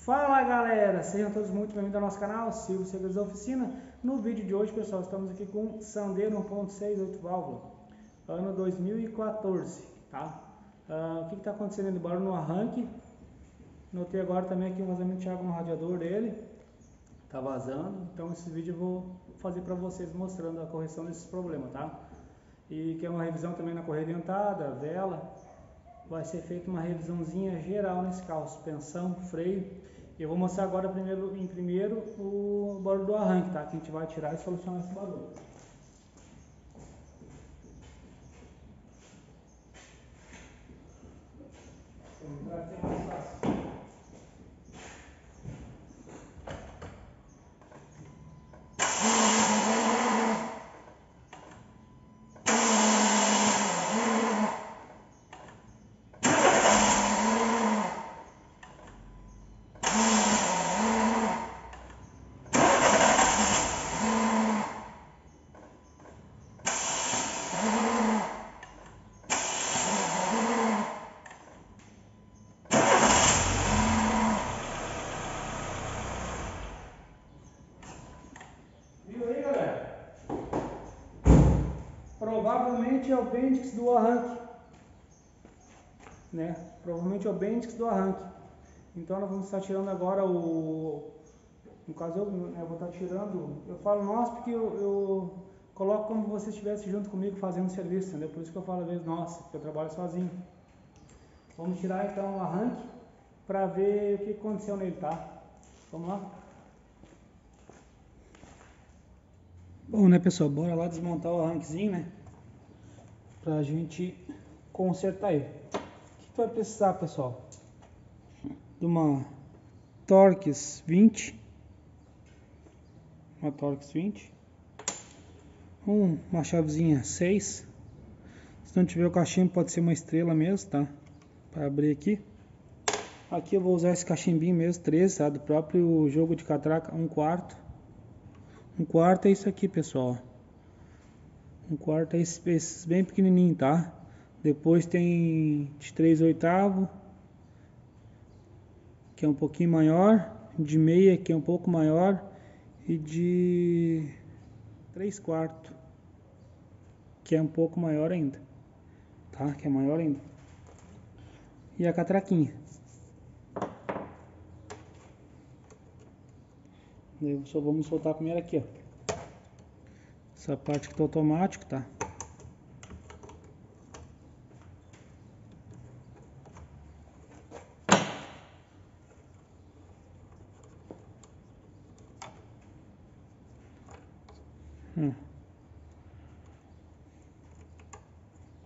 Fala galera, sejam todos muito bem-vindos ao nosso canal Silvio Segredos da Oficina. No vídeo de hoje, pessoal, estamos aqui com Sandero 1.6 8 válvula, ano 2014, tá? O que está acontecendo? Ele barulho no arranque. Notei agora também aqui um vazamento de água no radiador dele, tá vazando. Então esse vídeo eu vou fazer para vocês mostrando a correção desses problemas, tá? E que é uma revisão também na correia dentada, vela. Vai ser feita uma revisãozinha geral nesse carro, suspensão, freio. Eu vou mostrar agora primeiro o barulho do arranque, tá? Que a gente vai tirar e solucionar esse barulho. Vamos entrar aqui mais fácil. Provavelmente é o Bendix do arranque, né? Provavelmente é o Bendix do arranque. Então nós vamos estar tirando agora no caso eu vou estar tirando, eu falo nossa porque eu coloco como se você estivesse junto comigo fazendo o serviço, entendeu? Por isso que eu falo às vezes nossa, porque eu trabalho sozinho. Vamos tirar então o arranque para ver o que aconteceu nele, tá? Vamos lá? Bom, né, pessoal, bora lá desmontar o arranquezinho, né? Pra gente consertar ele. O que vai precisar, pessoal? De uma Torx 20, uma chavezinha 6. Se não tiver o cachimbo, pode ser uma estrela mesmo, tá? Para abrir aqui. Aqui eu vou usar esse cachimbinho mesmo, 13, tá? Do próprio jogo de catraca, 1/4. 1/4 é isso aqui, pessoal. 1/4 é esses bem pequenininho, tá? Depois tem de 3/8, que é um pouquinho maior, de meia, que é um pouco maior, e de 3/4, que é um pouco maior ainda, tá? Que é maior ainda. E a catraquinha. Só vamos soltar primeiro aqui, ó. Essa parte que tá automático, tá?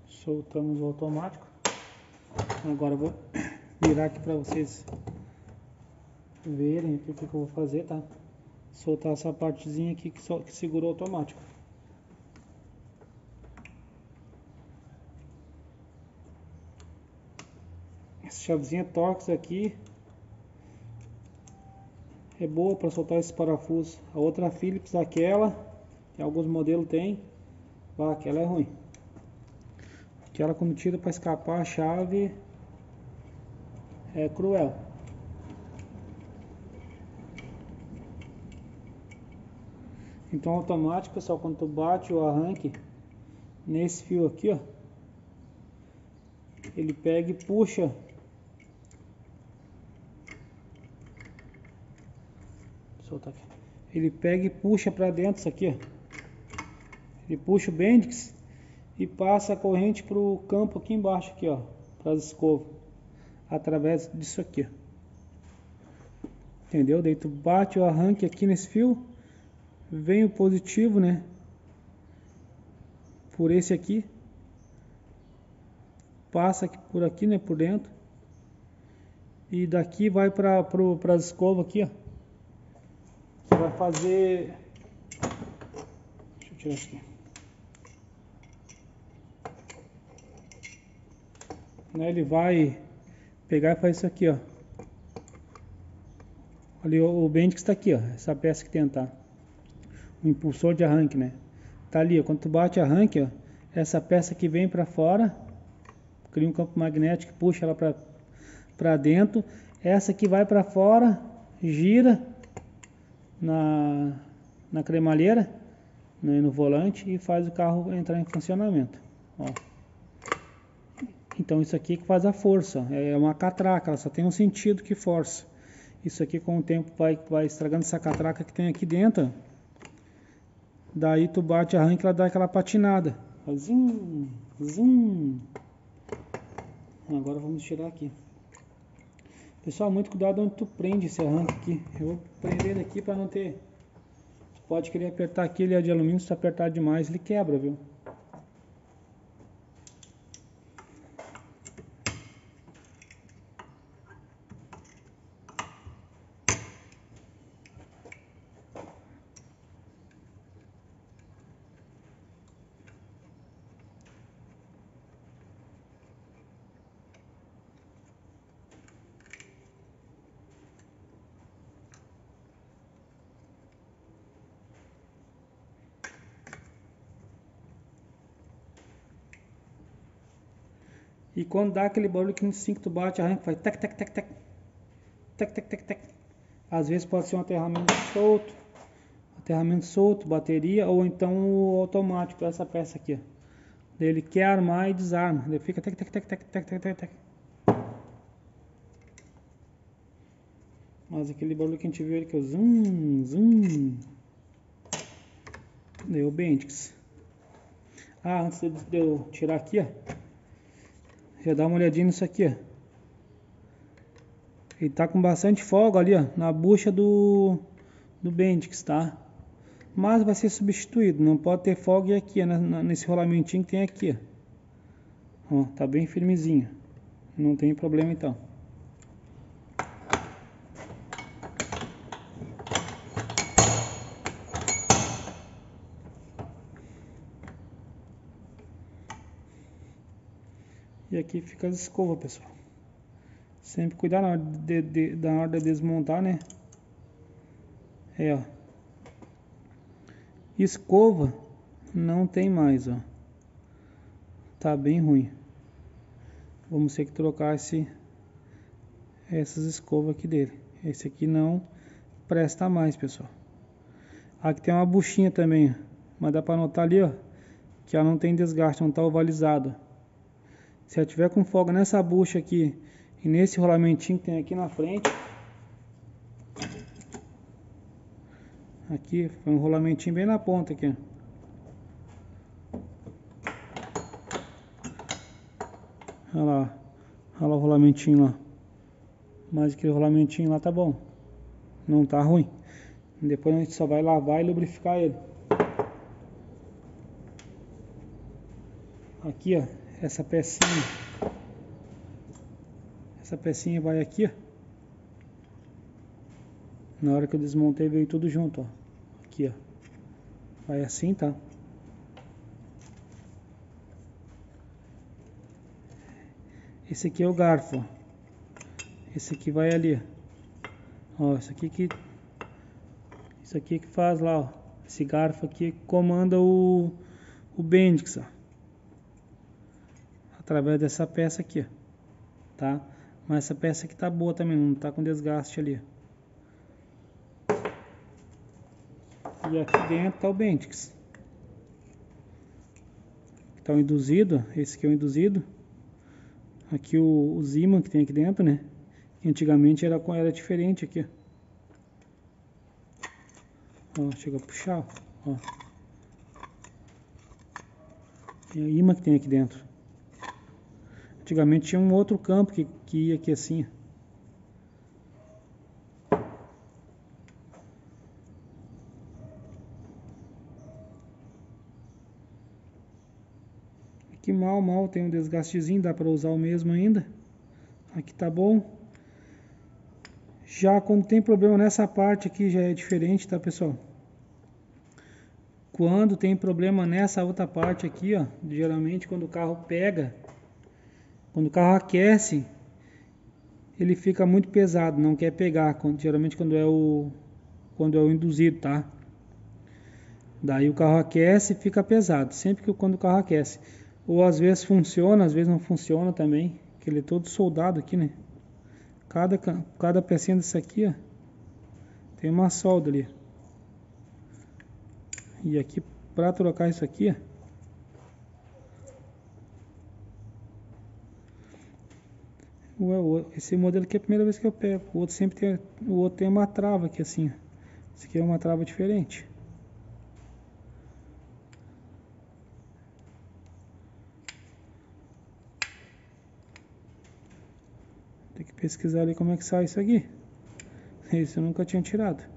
Soltamos o automático. Agora eu vou virar aqui para vocês verem o que eu vou fazer, tá? Soltar essa partezinha aqui que segura o automático. Essa chavezinha Torx aqui é boa para soltar esse parafuso. A outra Phillips, aquela que alguns modelos tem, aquela é ruim. Aquela quando tira para escapar a chave é cruel. Então automático, pessoal, quando tu bate o arranque nesse fio aqui, ó, ele pega e puxa. Vou soltar aqui. Ele pega e puxa para dentro isso aqui, ó. Ele puxa o Bendix e passa a corrente para o campo aqui embaixo, aqui, ó, para as escovas, através disso aqui, ó. Entendeu? Daí tu bate o arranque aqui nesse fio, vem o positivo, né, por esse aqui, passa aqui, por aqui, né, por dentro, e daqui vai para as escovas aqui, ó. Você vai fazer, deixa eu tirar aqui, né, ele vai pegar e fazer isso aqui, ó. Ali o Bendix está aqui, ó, essa peça que tem, tá? O impulsor de arranque, né? Tá ali, ó, quando tu bate arranque, ó, essa peça que vem para fora, cria um campo magnético, puxa ela para dentro. Essa que vai para fora, gira na cremalheira, né, no volante, e faz o carro entrar em funcionamento. Ó. Então isso aqui que faz a força, é uma catraca, ela só tem um sentido que força. Isso aqui com o tempo vai estragando essa catraca que tem aqui dentro. Daí tu bate, arranca, ela dá aquela patinada. Zum, zum. Agora vamos tirar aqui. Pessoal, muito cuidado onde tu prende esse arranque aqui. Eu vou prender ele aqui para não ter... Tu pode querer apertar aqui, ele é de alumínio, se tu apertar demais ele quebra, viu? E quando dá aquele barulho que no 5 tu bate, arranca, faz tec, tec, tec, tec, tec, tec, tec, tec. Às vezes pode ser um aterramento solto, bateria, ou então o automático, essa peça aqui. Ele quer armar e desarma, ele fica tec, tec, tec, tec, tec, tec, tec, tec. Mas aquele barulho que a gente viu ali que é o zum, zum. Deu o Bendix. Antes de eu tirar aqui, ó. Já dá uma olhadinha nisso aqui, ó. Ele tá com bastante folga ali, ó, na bucha do Bendix, tá? Mas vai ser substituído, não pode ter folga aqui, ó, nesse rolamentinho que tem aqui, ó. Tá bem firmezinho. Não tem problema então. E aqui fica as escovas, pessoal. Sempre cuidar na hora de desmontar, né? Ó. Escova não tem mais, ó. Tá bem ruim. Vamos ter que trocar essas escovas aqui dele. Esse aqui não presta mais, pessoal. Aqui tem uma buchinha também, ó. Mas dá pra notar ali, ó, que ela não tem desgaste, não tá ovalizada. Se ela tiver com folga nessa bucha aqui e nesse rolamentinho que tem aqui na frente, aqui foi um rolamentinho bem na ponta aqui, olha lá o rolamentinho lá, mas aquele rolamentinho lá tá bom, não tá ruim. Depois a gente só vai lavar e lubrificar ele. Aqui, ó, essa pecinha vai aqui, ó. Na hora que eu desmontei veio tudo junto, ó. Aqui, ó. Vai assim, tá? Esse aqui é o garfo, ó. Esse aqui vai ali, ó. Isso aqui que faz lá, ó. Esse garfo aqui comanda o Bendix, ó. Através dessa peça aqui, ó. Tá? Mas essa peça aqui tá boa também, não tá com desgaste ali. E aqui dentro tá o Bendix. Tá o induzido, esse aqui é o induzido. Aqui os ímãs que tem aqui dentro, né? Antigamente era diferente aqui. Ó, chega a puxar, ó. Tem o ímã que tem aqui dentro. Antigamente tinha um outro campo que ia aqui assim. Aqui mal tem um desgastezinho, dá para usar o mesmo ainda. Aqui tá bom. Já quando tem problema nessa parte aqui já é diferente, tá, pessoal? Quando tem problema nessa outra parte aqui, ó, geralmente quando o carro pega, quando o carro aquece, ele fica muito pesado, não quer pegar, geralmente quando é o induzido, tá? Daí o carro aquece e fica pesado, sempre quando o carro aquece. Ou às vezes funciona, às vezes não funciona também, que ele é todo soldado aqui, né? Cada pecinha desse aqui, ó, tem uma solda ali. E aqui, para trocar isso aqui, esse modelo aqui é a primeira vez que eu pego. O outro tem uma trava aqui assim. Esse aqui é uma trava diferente. Tem que pesquisar ali como é que sai isso aqui. Isso eu nunca tinha tirado.